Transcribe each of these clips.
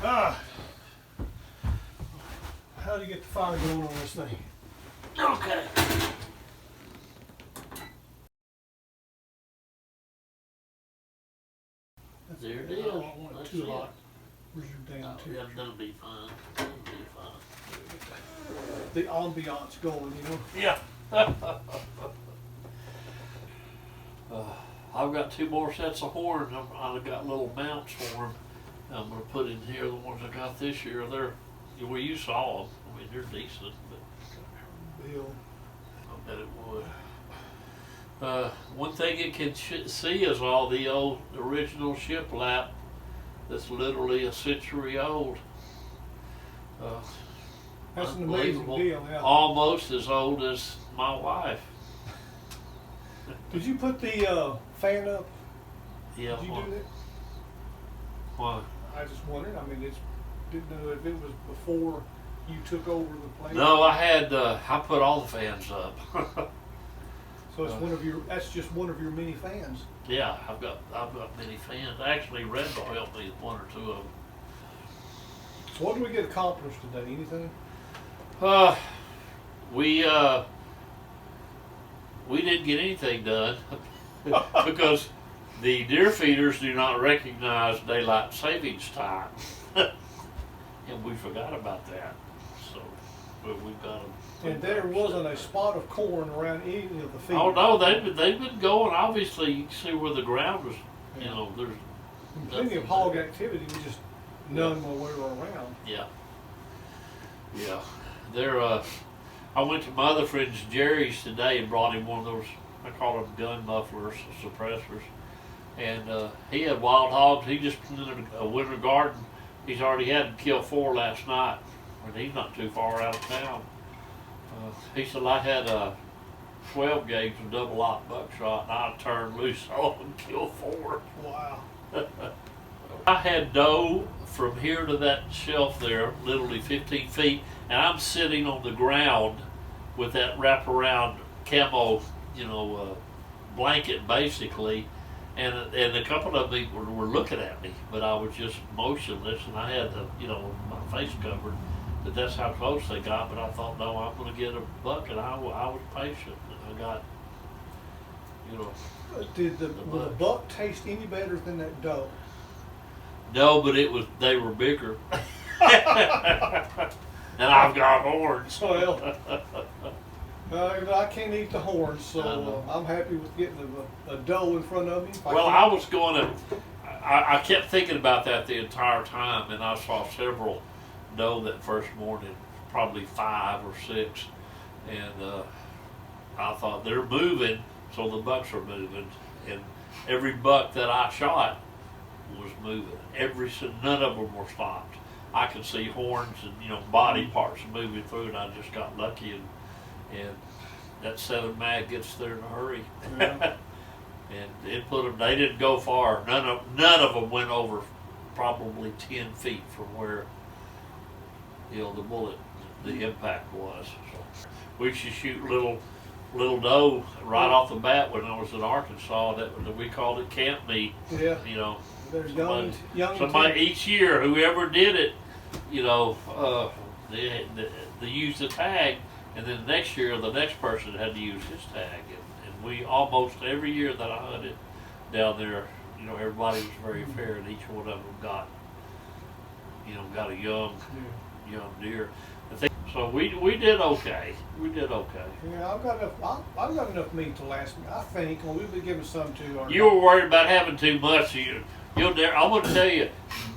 How do you get the fire going on this thing? Okay. There it is. I don't want it That's too it. hot. Where's your damn temperature? That'll be fine. That'll be fine. The ambiance going, you know? Yeah. I've got 2 more sets of horns. I've got little mounts for them. I'm going to put in here the ones I got this year. Well, you saw them. I mean, they're decent, but Bill. I bet it would. One thing it can see is all the old original shiplap that's literally a century old. That's an amazing Unbelievable. deal, yeah. Almost as old as my wife. Did you put the fan up? Yeah. Did you do that? Why? I just wondered. I mean, didn't know if it was before you took over the place. No, I put all the fans up. So it's that's just one of your many fans. Yeah, I've got many fans. Actually, Red will help me with 1 or 2 of them. So what did we get accomplished today? Anything? We didn't get anything done because the deer feeders do not recognize daylight savings time, and we forgot about that. So we've got them. And there wasn't a spot of corn around any of the fields. Oh no, they've been going. Obviously, you can see where the ground was. You know, there's plenty of hog activity. We just none while we were around. Yeah. Yeah. I went to my other friend's Jerry's today and brought him one of those, I call them gun mufflers, suppressors. And he had wild hogs. He just planted a winter garden. He's already had to kill 4 last night. And he's not too far out of town. He said, I had 12 gauge of double lock buckshot and I turned loose on and killed 4. Wow. I had doe from here to that shelf there, literally 15 feet, and I'm sitting on the ground with that wraparound camo, blanket basically, and a couple of them were looking at me, but I was just motionless, and I had my face covered. But that's how close they got. But I thought, no, I'm going to get a buck, and I was patient, and I got, Did the buck taste any better than that doe? No, but they were bigger. And I've got horns. Well, I can't eat the horns, so I'm happy with getting a doe in front of me. I was going to, I kept thinking about that the entire time, and I saw several doe that first morning, probably 5 or 6, and I thought they're moving, so the bucks are moving, and every buck that I shot was moving. None of them were stopped. I could see horns and body parts moving through, and I just got lucky, and that 7 mag gets there in a hurry. Yeah. And it put them. They didn't go far. None of them went over probably 10 feet from where the impact was. So we used to shoot little doe right off the bat when I was in Arkansas. That we called it camp meat. Yeah. There's somebody each year, whoever did it, they used the tag, and then next year the next person had to use his tag. And we almost every year that I hunted down there, everybody was very fair, and each one of them got a young deer. So we did okay. We did okay. Yeah, I've got enough meat to last me. I think, and we'll be giving some to our. You were worried about having too much. I'm going to tell you,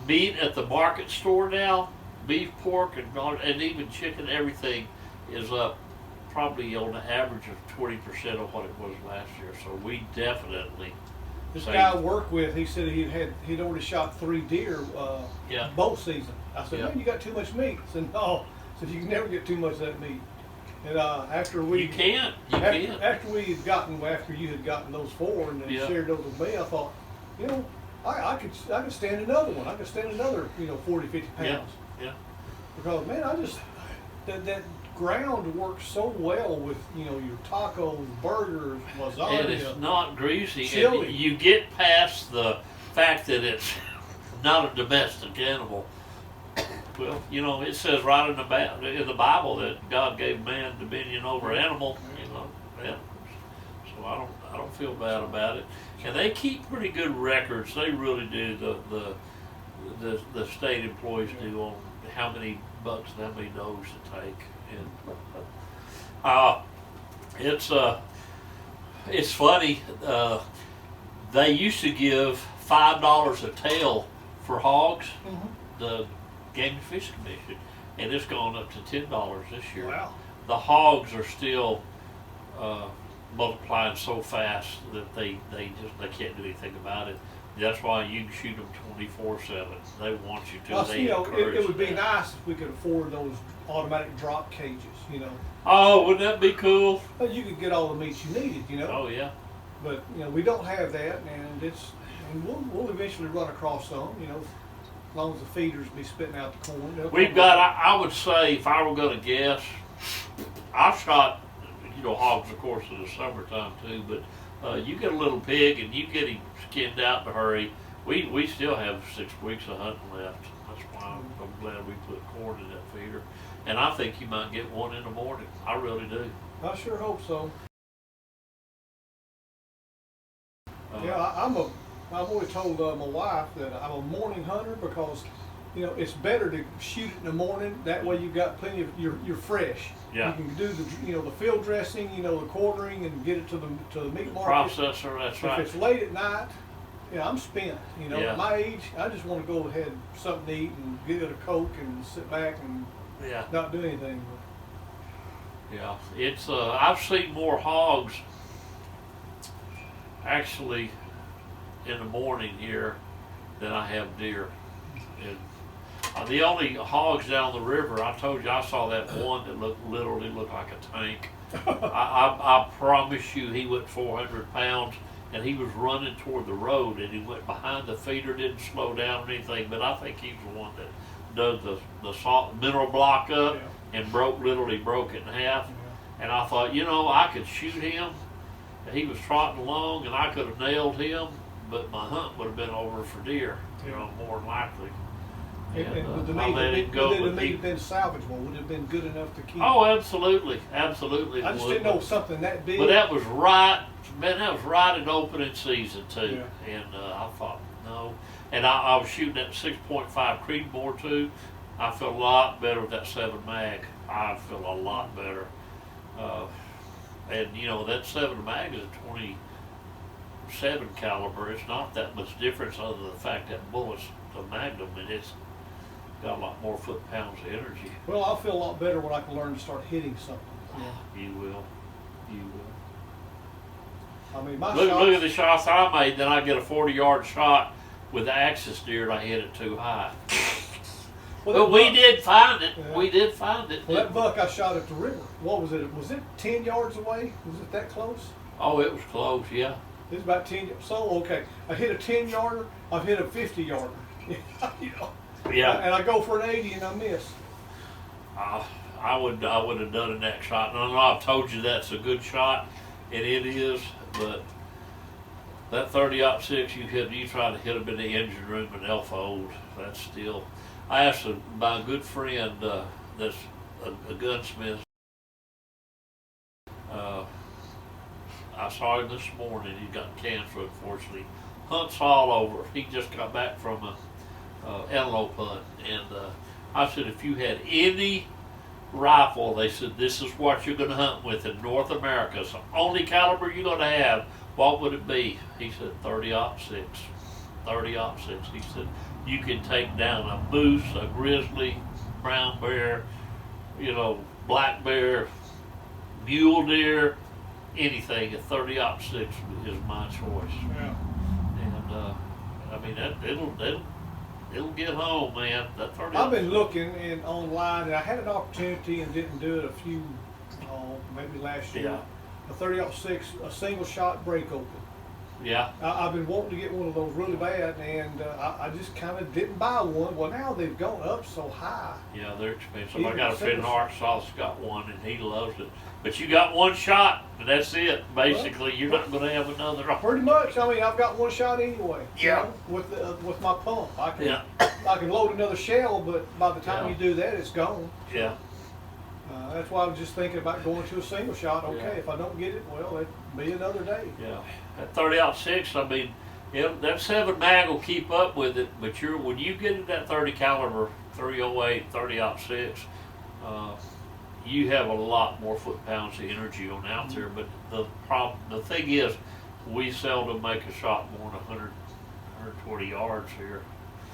meat at the market store now, beef, pork, and even chicken, everything is up probably on an average of 20% of what it was last year. So we definitely. This guy I worked with, he said he'd already shot 3 deer bow season. I said, man, you got too much meat. I said, no. I said, you can never get too much of that meat. And after you can't. After you had gotten those 4 and then shared those with me, I thought, I could stand another one. I could stand another 40, 50 pounds. Yeah. Because man, that ground works so well with your tacos, burgers, lasagna. And it's not greasy. Chili. And you get past the fact that it's not a domestic animal. Well, you know, it says right in the Bible that God gave man dominion over animal. You know, yeah. So I don't feel bad about it. And they keep pretty good records. They really do. The state employees do on how many bucks and how many does to take. And it's funny. They used to give $5 a tail for hogs. The Game and Fish Commission, and it's gone up to $10 this year. Wow. The hogs are still multiplying so fast that they can't do anything about it. That's why you can shoot them 24/7. They want you to. Well, They you know, encourage it would be that. nice if we could afford those automatic drop cages. You know. Oh, wouldn't that be cool? Well, you could get all the meat you needed. You know. Oh yeah. But you know, we don't have that, and we'll eventually run across some. You know, as long as the feeders be spitting out the corn. We've got. I would say, if I were going to guess, I've shot, you know, hogs, of course, in the summertime too. But you get a little pig and you get him skinned out in a hurry. We still have 6 weeks of hunting left. That's why I'm glad we put corn in that feeder. And I think you might get one in the morning. I really do. I sure hope so. Yeah, I've always told my wife that I'm a morning hunter because, you know, it's better to shoot it in the morning. That way you got plenty of, you're fresh. Yeah. You can do the field dressing, the quartering, and get it to the meat market. Processor, that's right. If it's late at night, I'm spent. Yeah. At my age, I just want to go ahead, something to eat, and get a Coke and sit back and not do anything. Yeah, it's I've seen more hogs actually in the morning here than I have deer. And the only hogs down the river, I told you I saw that one that literally looked like a tank. I promise you he went 400 pounds and he was running toward the road and he went behind the feeder, didn't slow down or anything, but I think he's the one that dug the salt mineral block up and literally broke it in half. And I thought, I could shoot him. He was trotting along and I could have nailed him, but my hunt would have been over for deer, more than likely. And would the I let it go. Would the meat have been salvageable? Would it have been good enough to keep? Oh, absolutely, absolutely. I just didn't know something that big. But that was right, man. That was right in opening season too. Yeah. And I thought no. And I was shooting that 6.5 Creedmoor too. I feel a lot better with that 7 mag. I feel a lot better. And that 7 mag is a 27 caliber. It's not that much difference other than the fact that bullet's a Magnum and it's got a lot more foot-pounds of energy. Well, I'll feel a lot better when I can learn to start hitting something. You will. You will. I mean, look at the shots I made. Then I get a 40-yard shot with the axis deer and I hit it too high. But we did find it. Yeah. We did find it. Well, that buck I shot at the river, what was it? Was it 10 yards away? Was it that close? Oh, it was close, yeah. It was about 10. So, okay. I hit a 10-yarder. I've hit a 50-yarder. Yeah. And I go for an 80 and I miss. I would have done a neck shot. And I know I've told you that's a good shot, and it is, but that 30-06 you try to hit them in the engine room in Elfold, that's still. I asked my good friend that's a gunsmith. I saw him this morning. He's got cancer, unfortunately. Hunts all over. He just got back from a antelope hunt, and I said, if you had any rifle, they said, this is what you're going to hunt with in North America. It's the only caliber you're going to have. What would it be? He said 30-06. 30-06. He said, you can take down a moose, a grizzly, brown bear, black bear, mule deer, anything. A 30-06 is my choice. Yeah. And I mean it'll get home, man. That 30. I've been looking online, and I had an opportunity and didn't do it maybe last year. Yeah. A 30-06, a single shot break open. Yeah. I've been wanting to get one of those really bad, and I just kind of didn't buy one. Well, now they've gone up so high. Yeah, they're expensive. Even I got a friend in single- Arkansas that's got one, and he loves it. But you got one shot, and that's it. Basically, you're not going to have another. Pretty much. I mean, I've got one shot anyway. Yeah. With my pump, I can. Yeah. I can load another shell, but by the time Yeah. you do that, it's gone. Yeah. That's why I was just thinking about going to a single shot. Okay, Yeah. if I don't get it, well, it'll be another day. Yeah. That 30-06, I mean, that 7 mag will keep up with it, but when you get in that 30 caliber, 308, 30-06, you have a lot more foot-pounds of energy on out there. But the thing is, we seldom make a shot more than 100, 120 yards here.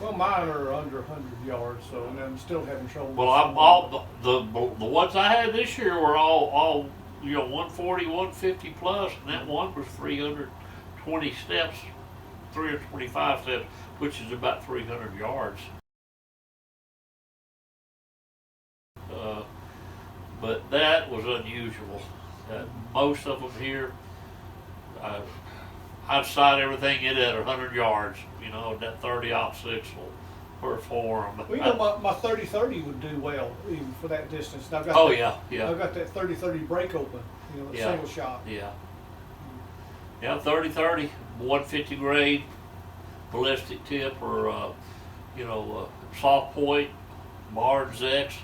Well, mine are under 100 yards, so and I'm still having trouble. Well, I'm all the ones I had this year were all 140, 150 plus, and that one was 320 steps, 325 steps, which is about 300 yards. But that was unusual. Most of them here, I'd sight everything in at 100 yards. That 30-06 will perform. Well, my 30-30 would do well even for that distance. And I've got I've got that 30-30 break open, single shot. Yeah. Yeah, 30-30, 150 grain, ballistic tip, or soft point, Barnes X.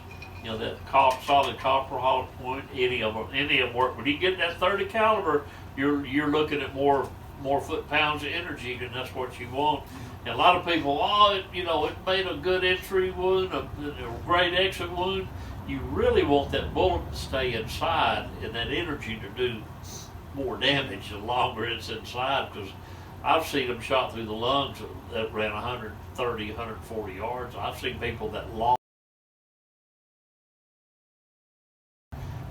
That solid copper hollow point. Any of them work. When you get that 30 caliber, you're looking at more foot-pounds of energy, and that's what you want. And a lot of people, it made a good entry wound, a great exit wound. You really want that bullet to stay inside and that energy to do more damage the longer it's inside, because I've seen them shot through the lungs that ran 130, 140 yards. I've seen people that lost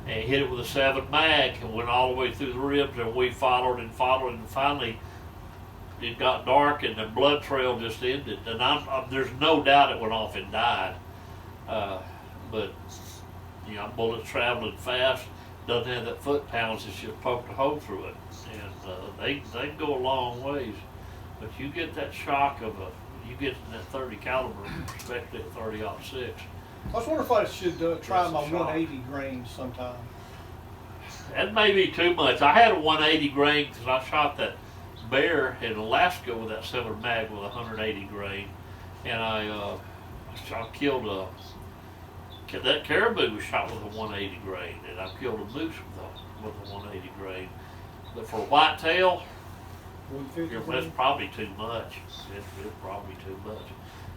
and hit it with a 7 mag and went all the way through the ribs, and we followed, and finally it got dark and the blood trail just ended. And there's no doubt it went off and died. But bullets traveling fast, doesn't have that foot pounds, it's just poked a hole through it. And they go a long ways. But you get that shock of you get in that 30 caliber, especially at 30-06. I was wondering if I should try my 180 grain sometime. That may be too much. I had a 180 grain because I shot that bear in Alaska with that 7 mag with 180 grain, and I killed that caribou was shot with a 180 grain, and I killed a moose with a 180 grain. But for whitetail, that's probably too much. It's probably too much.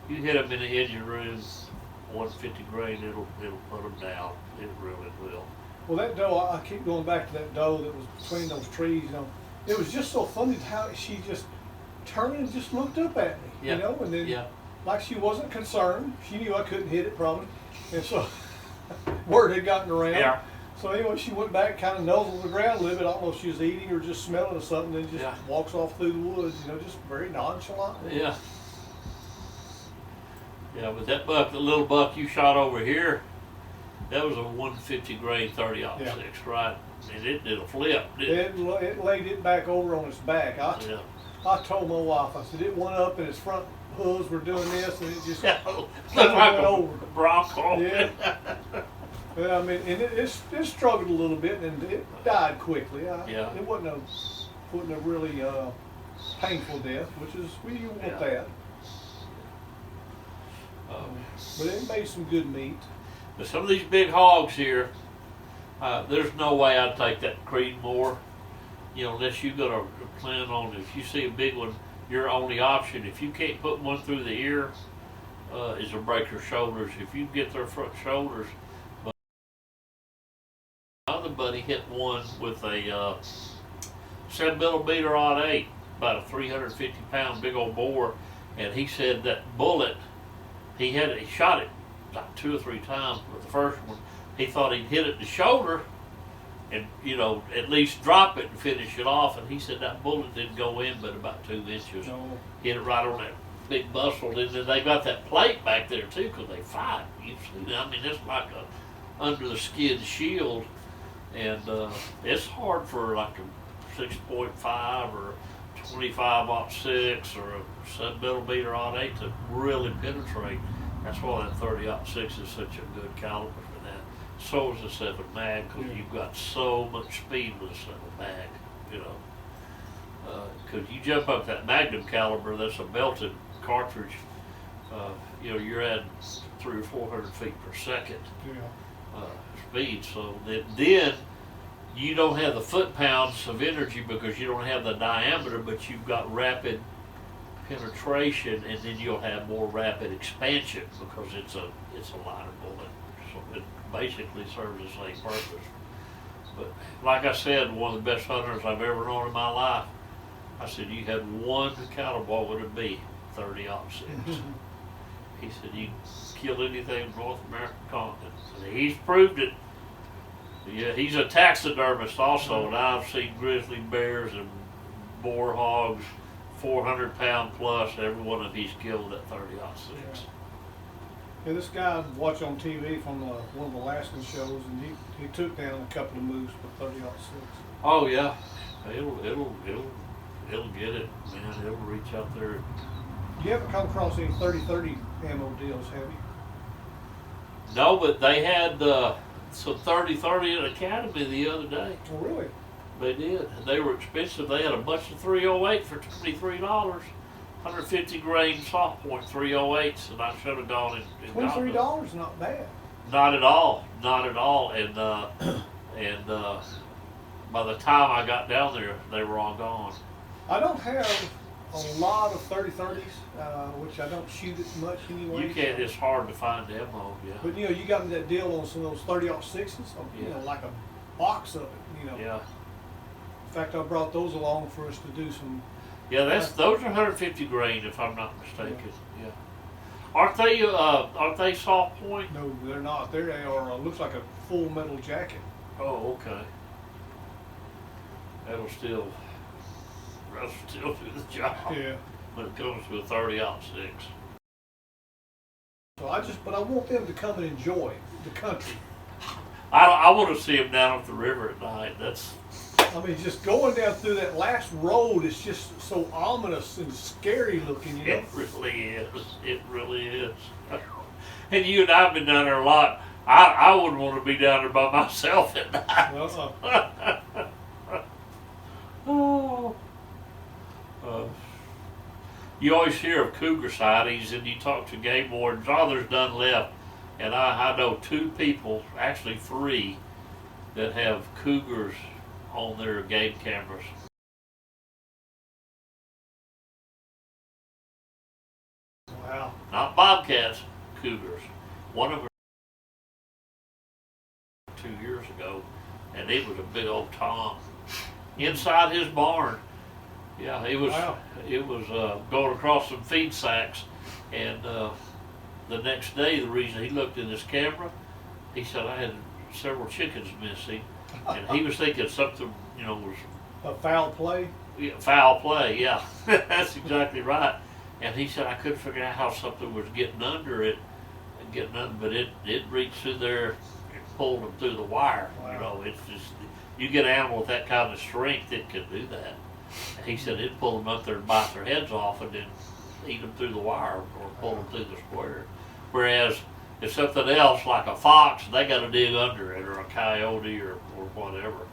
You hit them in the engine room, 150 grain, it'll put them down. It really will. Well, that doe, I keep going back to that doe that was between those trees. It was just so funny how she just turned and just looked up at me. Yeah. And then like she wasn't concerned. She knew I couldn't hit it probably, and so word had gotten around. Yeah. So anyway, she went back, kind of nuzzled the ground a little bit. I don't know if she was eating or just smelling of something, and just walks off through the woods. Just very nonchalant. Yeah. Yeah, but that buck, the little buck you shot over here, that was a 150 grain 30-06, right? And it did a flip. It laid it back over on its back. I told my wife, I said, it went up and its front hooves were doing this, and it just looked like went over. Bronco. Yeah. Well, I mean, and it struggled a little bit, and it died quickly. It wasn't a really painful death, which is you want that. But it made some good meat. But some of these big hogs here, there's no way I'd take that Creedmoor, unless you're gonna plan on, if you see a big one, your only option, if you can't put one through the ear, is to break their shoulders. If you get their front shoulders. But my other buddy hit one with a 7mm odd 8, about a 350-pound big old boar, and he said that bullet, he shot it like 2 or 3 times, but the first one, he thought he'd hit it in the shoulder and, at least drop it and finish it off. And he said that bullet didn't go in but about 2 inches. No. Hit it right on that big muscle. And then they got that plate back there too, because they fight. You see, I mean, it's like a under the skin shield. And it's hard for like a 6.5 or 25-06 or a 7mm odd 8 to really penetrate. That's why that 30-06 is such a good caliber for that. So is the 7 mag, because you've got so much speed with a 7 mag, Because you jump up that Magnum caliber, that's a belted cartridge. you're at 300 or 400 feet per second speed. So then you don't have the foot-pounds of energy because you don't have the diameter, but you've got rapid penetration, and then you'll have more rapid expansion because it's a lighter bullet. So it basically serves the same purpose. But like I said, one of the best hunters I've ever known in my life, I said, you had one cattle, what would it be? 30-06. He said, you can kill anything in North American continent. And he's proved it. Yeah, he's a taxidermist also, and I've seen grizzly bears and boar hogs, 400-pound plus, every one of he's killed at 30-06. Yeah, this guy I watched on TV from one of the Alaskan shows, and he took down a couple of moose with 30-06. Oh yeah, it'll get it, man. It'll reach out there. You haven't come across any 30-30 ammo deals, have you? No, but they had some 30-30 at Academy the other day. Oh, really? They did. And they were expensive. They had a bunch of 308 for $23. 150 grain soft point 308s, and I should have gone and $23, not bad. Not at all. Not at all. And by the time I got down there, they were all gone. I don't have a lot of 30-30s, which I don't shoot it much anyway. You can't. It's hard to find ammo. Yeah. But you got me that deal on some of those 30-06s. Like a box of it. Yeah. In fact, I brought those along for us to do some. Yeah, those are 150 grain, if I'm not mistaken. Yeah. Aren't they soft point? No, they're not. They are. Looks like a full metal jacket. Oh, okay. That'll still do the job. Yeah. When it comes to a 30-06. So but I want them to come and enjoy the country. I want to see them down at the river at night. Just going down through that last road is just so ominous and scary looking, It really is. It really is. And you and I have been down there a lot. I wouldn't want to be down there by myself at night. Oh. You always hear of cougar sightings, and you talk to game wardens. Oh, there's none left. And I know 2 people, actually 3, that have cougars on their game cameras. Wow. Not bobcats, cougars. One of them 2 years ago, and it was a big old tom inside his barn. Yeah, it was. Wow. It was going across some feed sacks, and the next day, the reason he looked in his camera, he said I had several chickens missing, and he was thinking something, was a foul play. Yeah, foul play. Yeah, that's exactly right. And he said I couldn't figure out how something was getting under it, but it reached through there and pulled them through the wire. Wow. It's just you get an animal with that kind of strength, it can do that. And he said it'd pull them up there and bite their heads off, and then eat them through the wire or pull them through the square. Whereas if something else like a fox, they got to dig under it, or a coyote, or whatever.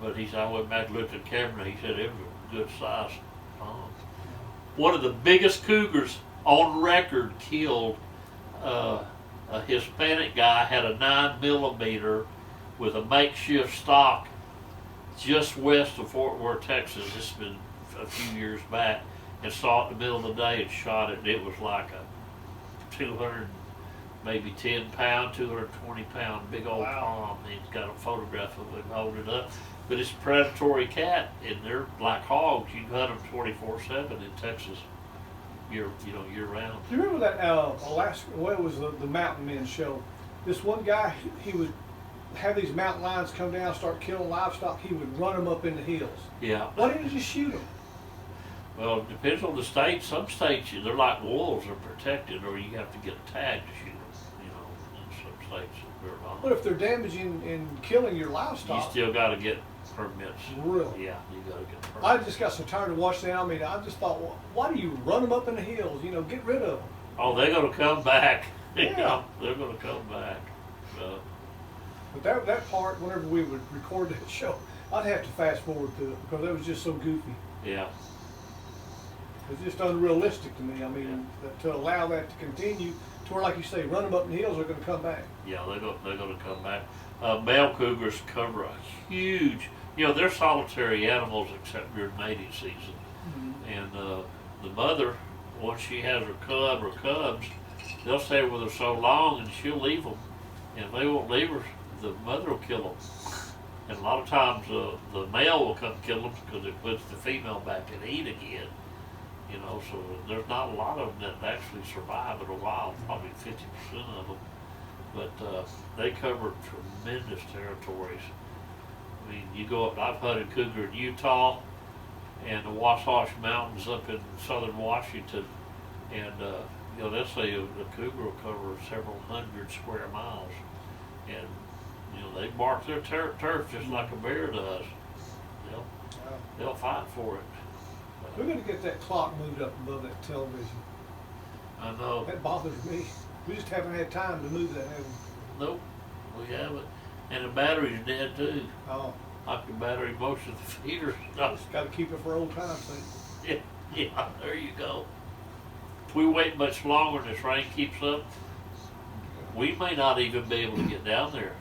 But he said I went back and looked at the camera. He said it was a good size tom. One of the biggest cougars on record killed a Hispanic guy, had a 9mm with a makeshift stock just west of Fort Worth, Texas. This has been a few years back, and saw it in the middle of the day and shot it. And it was like a 200, maybe 10-pound, 220-pound big old tom. He's got a photograph of him holding it up. But it's a predatory cat, and they're like hogs. You can hunt them 24/7 in Texas, year round. Do you remember that Alaska? Well, it was the Mountain Men show. This one guy, he would have these mountain lions come down, start killing livestock. He would run them up in the hills. Yeah. Why didn't you just shoot them? Well, it depends on the state. Some states, they're like wolves, are protected, or you have to get a tag to shoot them. In some states, they're not. But if they're damaging and killing your livestock, You still got to get permits. Really? Yeah, you got to get permits. I just got so tired of watching that. I just thought, well, why do you run them up in the hills? Get rid of them. Oh, they're going to come back. Yeah. They're going to come back. But that part, whenever we would record that show, I'd have to fast forward to it because it was just so goofy. Yeah. It's just unrealistic to me. I mean, to allow that to continue, to where, like you say, run them up in the hills, they're going to come back. Yeah, they're going to come back. Male cougars cover a huge, they're solitary animals except during mating season. And the mother, once she has her cub or cubs, they'll stay with her so long and she'll leave them. And if they won't leave her, the mother will kill them. And a lot of times the male will come kill them because it puts the female back and eat again. So there's not a lot of them that actually survive in a while, probably 50% of them. But they cover tremendous territories. I mean, you go up, I've hunted cougar in Utah and the Wasatch Mountains up in southern Washington, and they'll say the cougar will cover several hundred square miles. And they mark their turf just like a bear does. They'll fight for it. We're going to get that clock moved up above that television. I know. That bothers me. We just haven't had time to move that, have we? Nope, we haven't. And the battery's dead too. Oh. Like the battery, most of the feeders. Just got to keep it for old time's sake. Yeah, there you go. If we wait much longer and this rain keeps up, we may not even be able to get down there.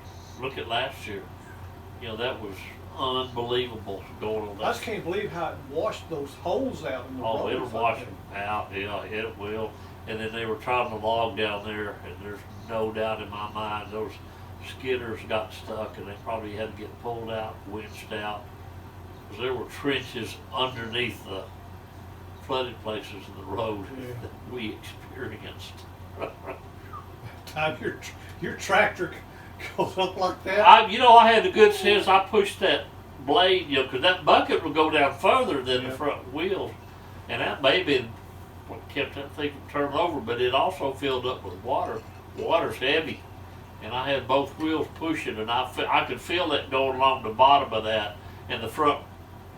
Look at last year. That was unbelievable going on. I just can't believe how it washed those holes out in the road. Oh, it'll wash them out. Yeah, it will. And then they were trying to log down there, and there's no doubt in my mind those skidders got stuck, and they probably had to get pulled out, winched out, because there were trenches underneath the flooded places in the road that we experienced. Time your tractor goes up like that. I had the good sense. I pushed that blade, because that bucket would go down further than the front wheels, and that may have been what kept that thing from turning over. But it also filled up with water. Water's heavy, and I had both wheels pushing, and I could feel it going along the bottom of that, and the front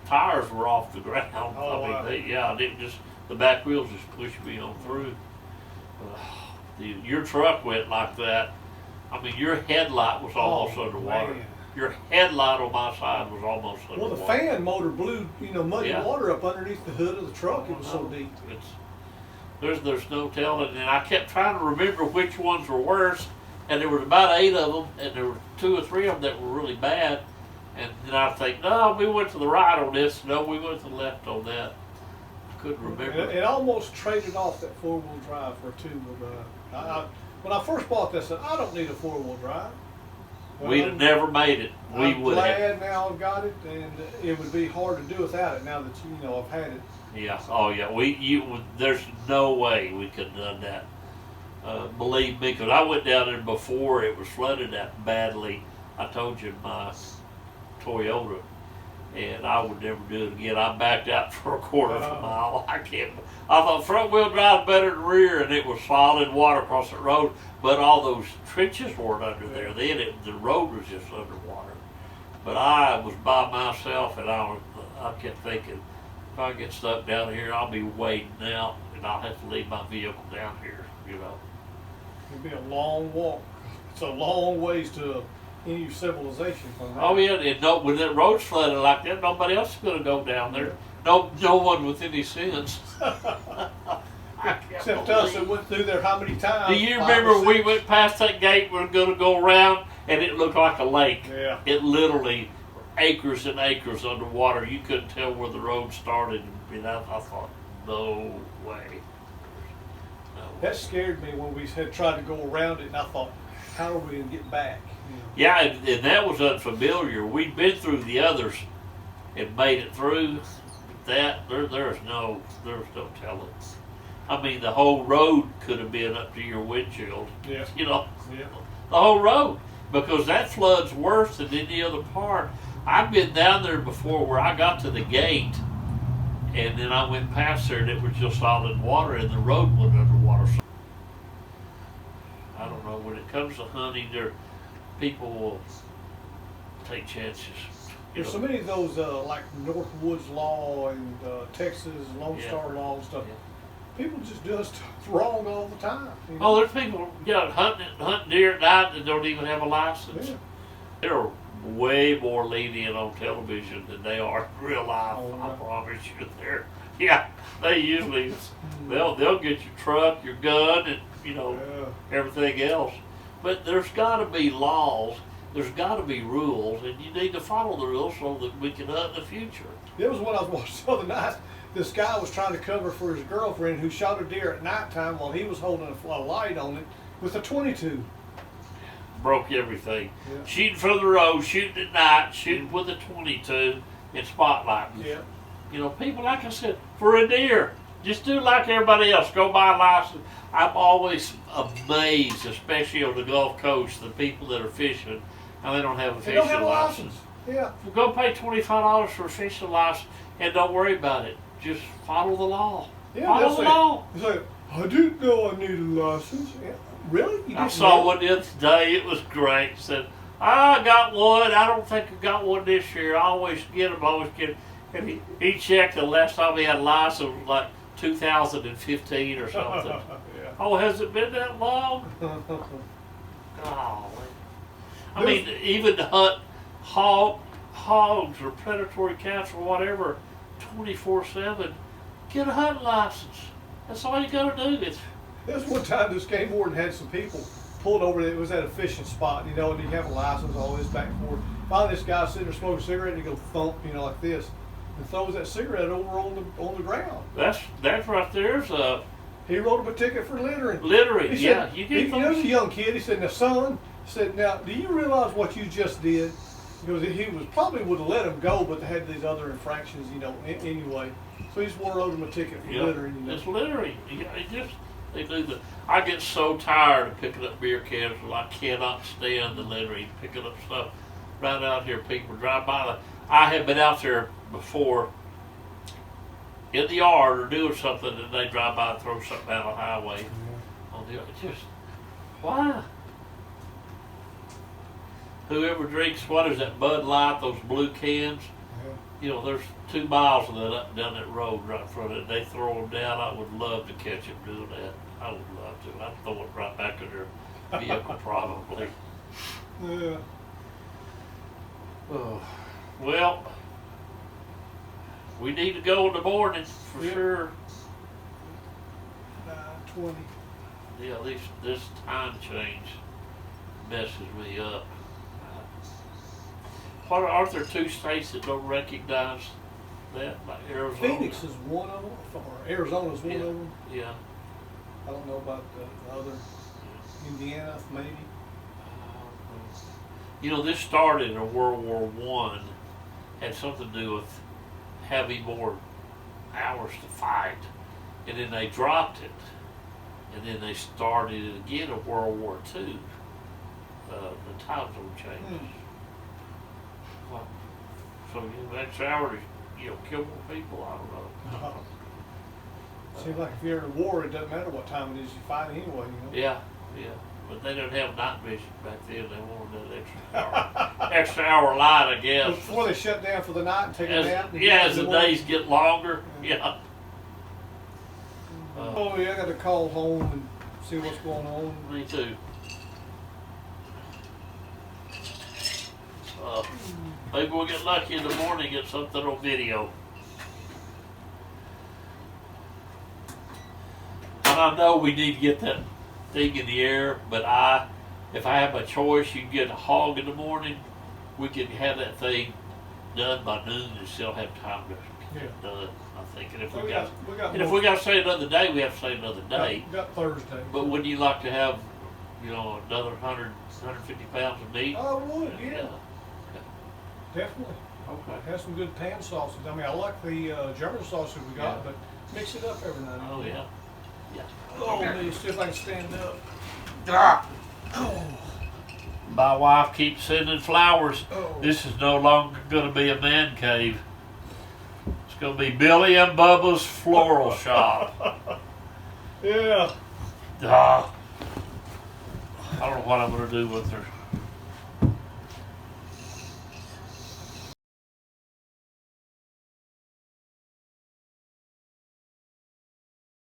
tires were off the ground. Oh, I didn't just the back wheels just pushed me on through. Your truck went like that. I mean, your headlight was almost underwater. Man. Your headlight on my side was almost underwater. Well, the fan motor blew, muddy water up underneath the hood of the truck. It was so deep. There's no telling, and I kept trying to remember which ones were worse, and there was about 8 of them, and there were 2 or 3 of them that were really bad. And then I think, no, we went to the right on this. No, we went to the left on that. I couldn't remember. It almost traded off that 4-wheel drive for a 2-wheel drive. When I first bought this, I said, I don't need a 4-wheel drive. Well, we'd have never made it. I'm glad now I've got it, and it would be hard to do without it now that I've had it. Yeah. Oh yeah. There's no way we could have done that. Believe me, because I went down there before it was flooded that badly. I told you my Toyota, and I would never do it again. I backed out for a quarter of a mile. I thought front wheel drive better than rear, and it was solid water across the road. But all those trenches weren't under there. Then the road was just underwater. But I was by myself, and I kept thinking, if I get stuck down here, I'll be wading out, and I'll have to leave my vehicle down here. It'd be a long walk. It's a long ways to any civilization. Oh yeah, and when that road's flooded like that, nobody else is going to go down there. No one with any sense. Except us that went through there how many times? Do you remember we went past that gate, we were going to go around, and it looked like a lake. Yeah. It literally, acres and acres underwater. You couldn't tell where the road started. And I thought, no way. That scared me when we had tried to go around it, and I thought, how are we going to get back? Yeah, and that was unfamiliar. We'd been through the others and made it through. That there's no telling. I mean, the whole road could have been up to your windshield. Yeah. The whole road, because that flood's worse than any other part. I've been down there before where I got to the gate, and then I went past there, and it was just solid water, and the road went underwater. I don't know. When it comes to hunting, people will take chances. There's so many of those like Northwoods Law and Texas Lone Star Law and stuff. Yeah. People just do stuff wrong all the time. Oh, there's people hunting deer at night that don't even have a license. Yeah. There are way more lenient on television than they are in real life. Oh, I right. promise you. They usually they'll get your truck, your gun, and everything else. But there's got to be laws. There's got to be rules, and you need to follow the rules so that we can hunt in the future. There was one I was watching the other night. This guy was trying to cover for his girlfriend who shot a deer at nighttime while he was holding a light on it with a .22. Broke everything. Yeah. Shooting from the road, shooting at night, shooting with a .22, and spotlighting. Yeah. People, like I said, for a deer, just do like everybody else. Go buy a license. I'm always amazed, especially on the Gulf Coast, the people that are fishing, how they don't have a They don't fishing have a license. Yeah. Well, go pay $25 for a fishing license and don't worry about it. Just follow the law. Yeah, Follow the law. It's like, I didn't know I needed a license. Yeah. Really? You I didn't saw know? one the other day. It was great. It said, I got one. I don't think I got one this year. I always get them. I always get them. And he checked, the last time he had a license was like 2015 or something. Yeah. Oh, has it been that long? Golly. I mean, even to hunt hogs or predatory cats or whatever 24/7, get a hunting license. That's all you gotta do. There's one time this game warden had some people pulled over. It was at a fishing spot, and you have a license, all this back and forth. Finally, this guy sitting there smoking a cigarette, and he go thump, like this, and throws that cigarette over on the ground. That's right there's a He wrote him a ticket for littering. littering. He Yeah, said, you he get was a those. young kid. He said, "Now, son," he said, "now, do you realize what you just did?" Because he was probably would have let him go, but they had these other infractions, anyway. So he just wrote him a ticket for littering. It's littering. They do the. I get so tired of picking up beer cans. I cannot stand the littering, picking up stuff right out here. People drive by. I have been out there before in the yard or doing something, and they drive by and throw something down the highway. Why? Whoever drinks, what is that, Bud Light, those blue cans? Yeah. There's 2 miles of that up down that road right in front of it. They throw them down. I would love to catch them doing that. I would love to. I'd throw it right back in their vehicle probably. Yeah. Oh, well, we need to go in the morning for sure. 9:20. Yeah, this time change messes me up. Aren't there 2 states that don't recognize that, like Arizona? Phoenix is one of them, or Arizona's one of them. Yeah. I don't know about the other. Indiana, maybe. This started in World War I, had something to do with having more hours to fight, and then they dropped it, and then they started it again in World War II. The time zone changed. So extra hours, kill more people. I don't know. Seems like if you're in a war, it doesn't matter what time it is, you fight anyway. Yeah. But they didn't have night vision back then. They wanted that extra hour light, I guess. Before they shut down for the night and take a nap. As the days get longer. Yeah. I got to call home and see what's going on. Me too. Maybe we'll get lucky in the morning, get something on video. And I know we need to get that thing in the air, but if I have my choice, you can get a hog in the morning. We can have that thing done by noon and still have time to get it done. I think, and if we got to say another day, we have to say another day. Got Thursday. But would you like to have, another 150 pounds of meat? I would, yeah. Definitely. Okay. Have some good pan sausage. I mean, I like the German sausage we got, but mix it up every night. Oh yeah. Oh, let me see if I can stand up. Oh. My wife keeps sending flowers. Oh. This is no longer going to be a man cave. It's going to be Billy and Bubba's floral shop. Yeah. I don't know what I'm going to do with her.